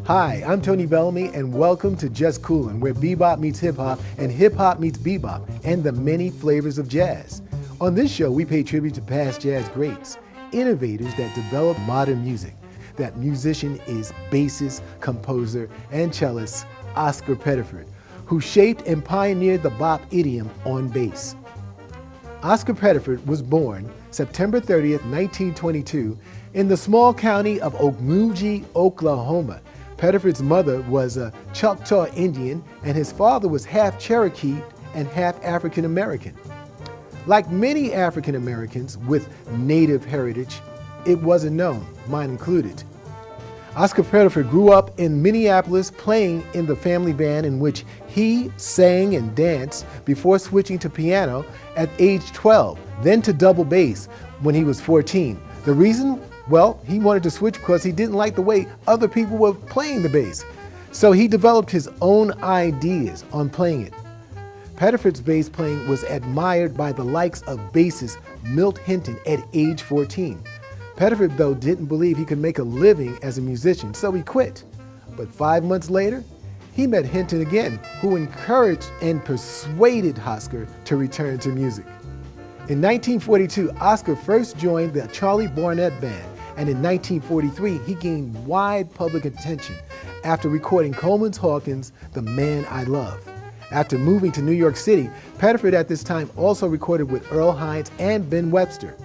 Hi, I'm Tony Bellamy, and welcome to Just Coolin, where bebop meets hip-hop and hip-hop meets bebop, and the many flavors of jazz. On this show, we pay tribute to past jazz greats, innovators that developed modern music. That musician is bassist, composer, and cellist Oscar Pettiford, who shaped and pioneered the bop idiom on bass. Oscar Pettiford was born September 30th, 1922, in the small county of Okmulgee, Oklahoma. Pettiford's mother was a Choctaw Indian, and his father was half Cherokee and half African American. Like many African Americans with Native heritage, it wasn't known, mine included. Oscar Pettiford grew up in Minneapolis playing in the family band in which he sang and danced before switching to piano at age 12, then to double bass when he was 14. The reason? Well, he wanted to switch because he didn't like the way other people were playing the bass. So he developed his own ideas on playing it. Pettiford's bass playing was admired by the likes of bassist Milt Hinton at age 14. Pettiford, though, didn't believe he could make a living as a musician, so he quit. But 5 months later, he met Hinton again, who encouraged and persuaded Oscar to return to music. In 1942, Oscar first joined the Charlie Barnett Band, and in 1943, he gained wide public attention after recording Coleman Hawkins' The Man I Love. After moving to New York City, Pettiford at this time also recorded with Earl Hines and Ben Webster.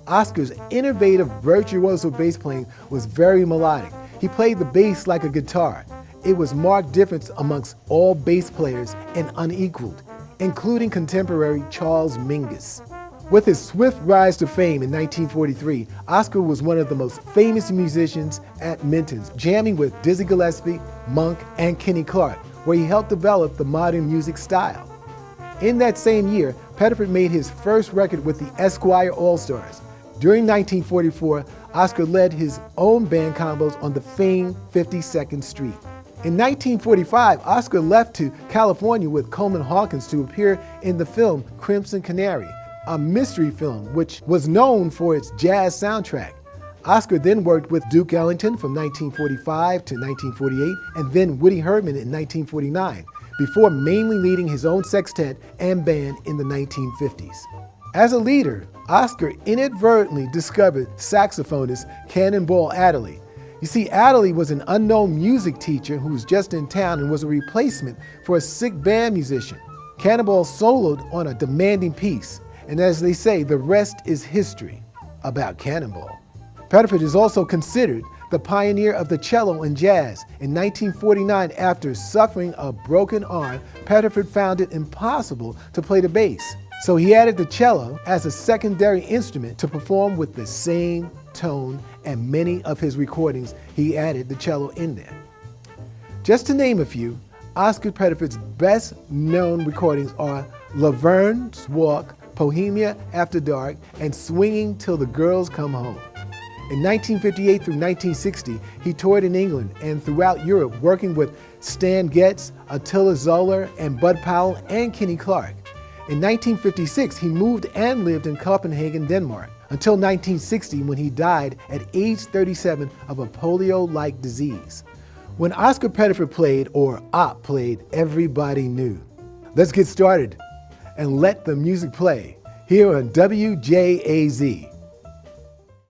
Oscar's innovative virtuoso bass playing was very melodic. He played the bass like a guitar. It was marked difference amongst all bass players and unequaled, including contemporary Charles Mingus. With his swift rise to fame in 1943, Oscar was one of the most famous musicians at Minton's, jamming with Dizzy Gillespie, Monk, and Kenny Clarke, where he helped develop the modern music style. In that same year, Pettiford made his first record with the Esquire All-Stars. During 1944, Oscar led his own band combos on the famed 52nd Street. In 1945, Oscar left to California with Coleman Hawkins to appear in the film Crimson Canary, a mystery film which was known for its jazz soundtrack. Oscar then worked with Duke Ellington from 1945 to 1948, and then Woody Herman in 1949, before mainly leading his own sextet and band in the 1950s. As a leader, Oscar inadvertently discovered saxophonist Cannonball Adderley. You see, Adderley was an unknown music teacher who was just in town and was a replacement for a sick band musician. Cannonball soloed on a demanding piece, and as they say, the rest is history about Cannonball. Pettiford is also considered the pioneer of the cello in jazz. In 1949, after suffering a broken arm, Pettiford found it impossible to play the bass. So he added the cello as a secondary instrument to perform with the same tone, and many of his recordings, he added the cello in there. Just to name a few, Oscar Pettiford's best known recordings are Laverne's Walk, Bohemia After Dark, and Swinging Till the Girls Come Home. In 1958 through 1960, he toured in England and throughout Europe, working with Stan Getz, Attila Zoller, and Bud Powell, and Kenny Clarke. In 1956, he moved and lived in Copenhagen, Denmark, until 1960 when he died at age 37 of a polio-like disease. When Oscar Pettiford played, or Op played, everybody knew. Let's get started and let the music play here on WJAZ.